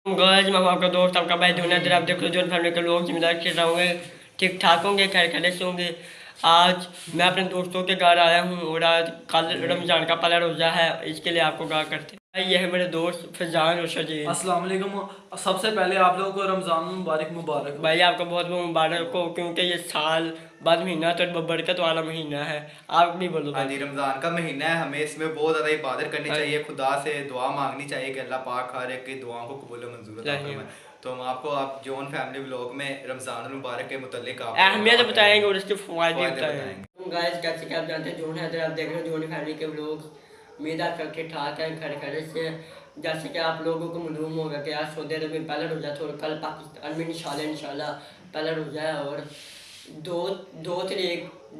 Guys मैं हूं आपका दोस्त आपका भाई धुनंतर। आप देख लो जो फैमिली के लोग जिम्मेदार के होंगे, ठीक ठाक होंगे, खैर खैरियत से होंगे। आज मैं अपने दोस्तों के घर आया हूं और आज कल रमज़ान का पहला रोज़ा है, इसके लिए आपको कहा करते हैं। ये है मेरे दोस्त फैजान और शजील। अस्सलाम वालेकुम। सबसे पहले आप लोगों को रमज़ान मुबारक भाई आपको बहुत बहुत मुबारक हो, क्योंकि ये साल बाद महीना तो बरकत वाला महीना है। आप भी बोलो। हाँ जी, रमज़ान का महीना है, हमें इसमें बहुत ज़्यादा इबादत करनी चाहिए, खुदा से दुआ मांगनी चाहिए कि अल्लाह पाक हर एक की दुआओं को कबूल मंजूर अता फरमाए। तो हम आपको आप जॉन फैमिली व्लॉग में रमज़ान मुबारक के मुतालिक अहमियत बताएंगे और इसके फ़वाइद भी बताएंगे। गाइस जैसे कि आप जानते हैं जॉन हैदर, आप देख रहे हो जॉन फैमिली के व्लॉग। उम्मीद है सबके ठाक है, खैर खैरियत से। जैसे कि आप लोगों को मालूम होगा कि आज सऊदी अरब में पहला रोज़ा था और कल पाकिस्तान में इंशाल्लाह पहला रोज़ा है। और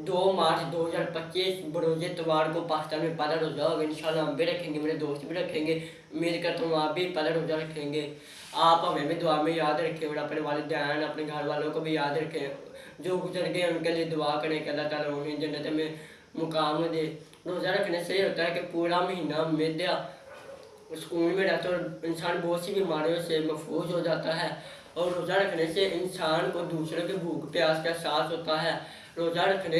2 मार्च 2025 बरोज़ इतवार को पाकिस्तान में पहला रोज़ा होगा। इंशाल्लाह हम भी रखेंगे, मेरे दोस्त भी रखेंगे, उम्मीद करता हूँ आप भी पहला रोज़ा रखेंगे। आप हमें भी दुआ में याद रखें और अपने वालिदैन अपने घर वालों को भी याद रखें। जो गुजर गए उनके लिए दुआ करें कि अल्लाह ताला उन्हें जन्नत में मुकाम दे। रोज़ा रखने से ये होता है कि पूरा महीना मेदा सुकून में रहता है और इंसान बहुत सी बीमारियों से महफूज हो जाता है। और रोज़ा रखने से इंसान को दूसरों के भूख प्यास का एहसास होता है। रोज़ा रखने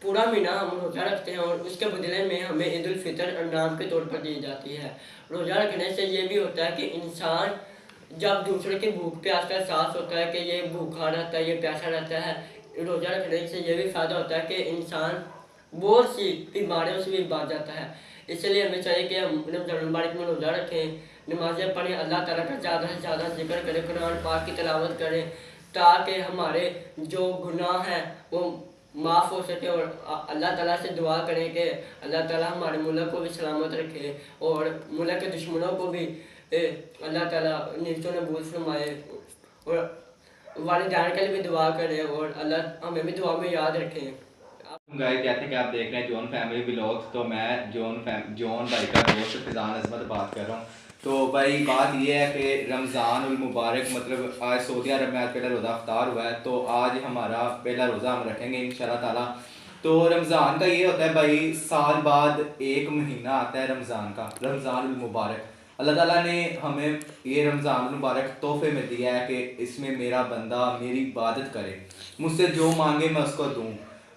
पूरा महीना हम रोज़ा रखते हैं और उसके बदले में हमें ईद उल फितर इनाम के तौर पर दी जाती है। रोज़ा रखने से ये भी होता है कि इंसान जब दूसरे की भूख प्यास का एहसास होता है कि ये भूखा रहता है, ये प्यासा रहता है, रोज़ा रखने से ये भी फ़ायदा होता है कि इंसान बहुत सी बीमारियों से भी बच जाता है। इसलिए हमें चाहिए कि हम रमज़ान मुबारक में रोज़ा रखें, नमाज़ें पढ़ें, अल्लाह ताला का ज़्यादा से ज़्यादा जिक्र करें, कुरान पाक की तिलावत करें, ताकि हमारे जो गुनाह हैं वो माफ़ हो सके। और अल्लाह ताला से दुआ करें कि अल्लाह ताला हमारे मुल्क को भी सलामत रखे और मुल्क के दुश्मनों को भी अल्लाह ताला नीचों नबूल फरमाए। और वालिदैन के लिए भी दुआ करें और अल्लाह हमें भी दुआ में याद रखें। गाइस जैसे कि आप देख रहे हैं जॉन फैमिली व्लॉग्स, तो मैं जॉन भाई का दोस्त फैजान अजमत बात कर रहा हूँ। तो भाई बात ये है कि रमज़ान मुबारक मतलब आज सऊदी अरब में आज पहला रोज़ा अफ्तार हुआ है, तो आज हमारा पहला रोज़ा हम रखेंगे इंशाल्लाह ताला। तो रमज़ान का ये होता है भाई, साल बाद एक महीना आता है रमज़ान का, रमज़ान मुबारक। अल्लाह ताला ने हमें ये रमज़ान मुबारक तोहफे में दिया है कि इसमें मेरा बंदा मेरी इबादत करे, मुझसे जो मांगे मैं उसको दूँ।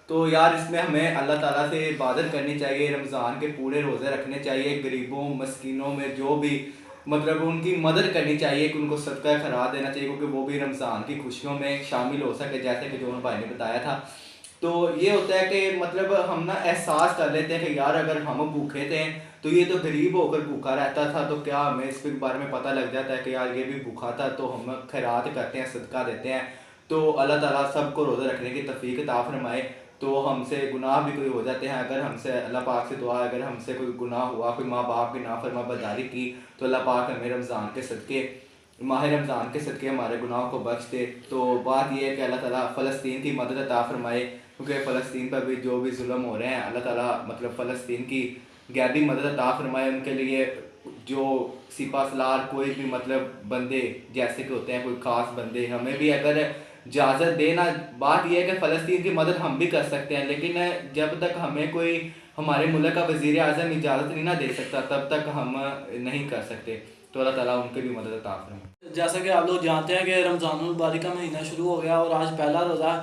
तो यार इसमें हमें अल्लाह ताला से इबादत करनी चाहिए, रमज़ान के पूरे रोज़े रखने चाहिए, गरीबों मस्किनों में जो भी मतलब उनकी मदद करनी चाहिए, कि उनको सदका खैरात देना चाहिए, क्योंकि वो भी रमज़ान की खुशियों में शामिल हो सके, जैसे कि जो भाई ने बताया था। तो ये होता है कि मतलब हम ना एहसास कर लेते हैं कि यार अगर हम भूखे थे तो ये तो गरीब होकर भूखा रहता था, तो क्या हमें इसके बारे में पता लग जाता है कि यार ये भी भूखा था, तो हम खैरात करते हैं, सदका देते हैं। तो अल्लाह ताला सबको रोज़ा रखने की तौफीक अता फरमाए। तो हमसे गुनाह भी कोई हो जाते हैं, अगर हमसे अल्लाह पाक से दुआ, अगर हमसे कोई गुनाह हुआ, कोई माँ बाप की नाफरमाबरदारी की, तो अल्लाह पाक हमें रमज़ान के सदक़े माह रमज़ान के सदक़े हमारे गुनाहों को बख्श दे। तो बात यह है कि अल्लाह ताला फ़लस्तीन की मदद अता फरमाए, क्योंकि फ़लस्तीन पर भी जो भी जुल्म हो रहे हैं, अल्लाह ताला मतलब फ़लस्तीन की गैबी मदद अता फरमाए। उनके लिए जो सिपासलार कोई भी मतलब बंदे जैसे कि होते हैं, कोई ख़ास बंदे, हमें भी अगर इजाज़त देना, बात यह है कि फ़लस्तीन की मदद हम भी कर सकते हैं, लेकिन जब तक हमें कोई हमारे मुल्क का वज़ीर आज़म इजाज़त नहीं ना दे सकता, तब तक हम नहीं कर सकते। तो अल्लाह ताला उनके भी मदद अता फरमाए। जैसा कि आप लोग जानते हैं कि रमज़ान मुबारक का महीना शुरू हो गया और आज पहला रोज़ा,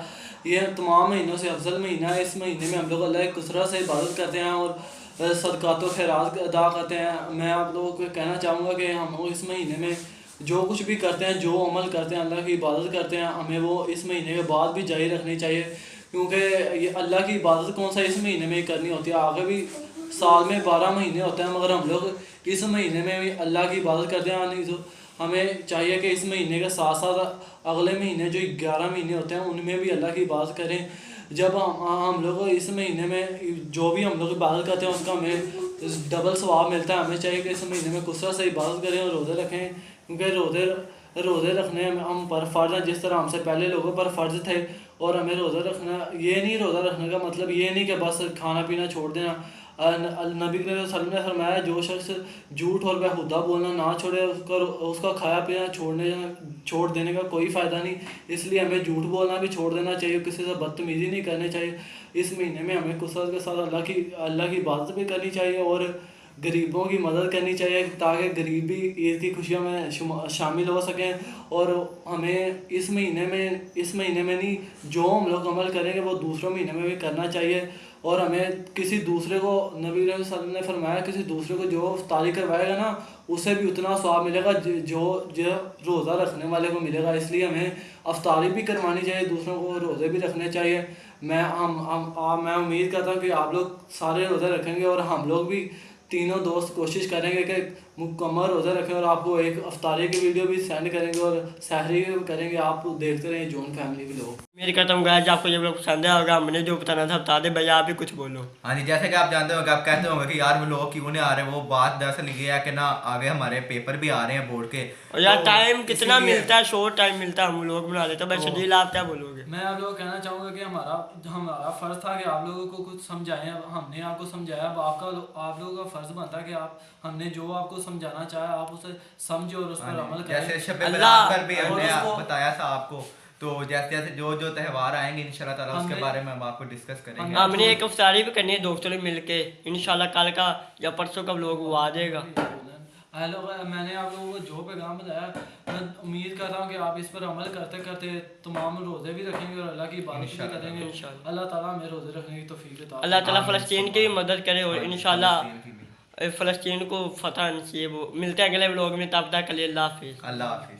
ये तमाम महीनों से अफजल महीना है। इस महीने में हम लोग अल्लाह की कसरत से इबादत करते हैं और सदक़ात व खैरात अदा करते हैं। मैं आप लोगों को कहना चाहूँगा कि हम इस महीने में जो कुछ भी करते हैं, जो अमल करते हैं, अल्लाह की इबादत करते हैं, हमें वो इस महीने के बाद भी जारी रखनी चाहिए, क्योंकि ये अल्लाह की इबादत कौन सा इस महीने में ही करनी होती है। आगे भी साल में 12 महीने होते हैं, मगर हम लोग इस महीने में भी अल्लाह की इबादत करते हैं। नहीं तो हमें चाहिए कि इस महीने के साथ साथ अगले महीने जो 11 महीने होते हैं उनमें भी अल्लाह की इबादत करें। जब हम लोग इस महीने में जो भी हम लोग इबादत करते हैं उसका हमें डबल सवाब मिलता है। हमें चाहिए कि इस महीने में कसरत से इबादत करें और रोज़े रखें, क्योंकि रोज़े रखने हम पर फ़र्ज़ हैं, जिस तरह हमसे पहले लोगों पर फ़र्ज़ थे। और हमें रोज़ा रखना, ये नहीं रोज़ा रखने का मतलब ये नहीं कि बस खाना पीना छोड़ देना। नबी करीम सल्लल्लाहु अलैहि वसल्लम ने फरमाया जो शख्स झूठ और बेहुदा बोलना ना छोड़े, उसका खाया पीना छोड़ देने का कोई फ़ायदा नहीं। इसलिए हमें झूठ बोलना भी छोड़ देना चाहिए, किसी से बदतमीज़ी नहीं करनी चाहिए। इस महीने में हमें कसरत के साथ अल्लाह की इबादत भी करनी चाहिए और غریبوں کی مدد کرنی چاہیے تاکہ غریب بھی عید کی خوشیوں میں شامل ہو سکیں. اور ہمیں اس مہینے میں نہیں جو ہم لوگ عمل کریں گے وہ دوسروں مہینے میں بھی کرنا چاہیے. اور ہمیں کسی دوسرے کو نبی علیہ وسلم نے فرمایا کسی دوسرے کو جو افطاری کروائے گا نا اسے بھی اتنا ثواب ملے گا جو روزہ رکھنے والے کو ملے گا. اس لیے ہمیں افطاری بھی کروانی چاہیے, دوسروں کو روزے بھی رکھنے چاہیے. میں امید کرتا ہوں کہ آپ لوگ سارے روزے رکھیں گے اور ہم لوگ بھی تینوں دوست کوشش کریں گے کہ مکمل روزے رکھیں اور آپ کو ایک افطاری کی ویڈیو بھی سینڈ کریں گے اور سحری بھی کریں گے. آپ دیکھتے رہیں جون فیملی ولاگ. امید کرتا ہوں گائز آپ کو یہ ولاگ پسند آیا ہوگا. ہم نے جو بتانا تھا بتا دیں بھائی, آپ بھی کچھ بولو. ہاں جی, جیسے کہ آپ جانتے ہوں گے, آپ کہتے ہوں گے کہ یار وہ لوگ کیوں نہیں آ رہے. وہ بات دراصل یہ ہے کہ نا آگے ہمارے پیپر بھی آ رہے ہیں بورڈ کے, اور یار ٹائم کتنا ملتا ہے, شورٹ ٹائم ملتا ہے, ہم لوگ بنا لیتے ہیں. بھائی شدیل آپ کیا بولو گے؟ میں آپ لوگوں کو کہنا چاہوں گا کہ ہمارا فرض تھا کہ آپ لوگوں کو کچھ سمجھائیں. ہم نے آپ کو سمجھایا. اب آپ لوگوں کا فرض بنتا ہے کہ ہم نے جو آپ کو سمجھانا چاہا آپ اسے سمجھو اور اس پر عمل کریں. جیسے شب برات پر بھی ہم نے بتایا تھا آپ کو, تو جیسے جو تہوار آئیں گے انشاءاللہ تعالیٰ اس کے بارے میں ہم آپ کو ڈسکس کریں گے. ہم نے ایک افطاری بھی کرنی ہے دوستوں نے مل کے انشاءاللہ. کل کا یا پرسوں کا ولاگ وہ آ جائے گا. میں نے آپ لوگوں کو جو پیغام بتایا میں امید کرتا ہوں کہ آپ اس پر عمل کرتے کرتے تمام روزے بھی رکھیں گے اور اللہ کی عبادت بھی کریں گے. اللہ تعالیٰ ہمیں روزے رکھنے کی توفیق عطا. اللہ تعالیٰ فلسطین کی بھی مدد کرے اور انشاءاللہ فلسطین کو فتح نصیب ہو. ملتے ہیں اگلے ولاگ میں, تب تک کے لیے اللہ حافظ. اللہ حافظ.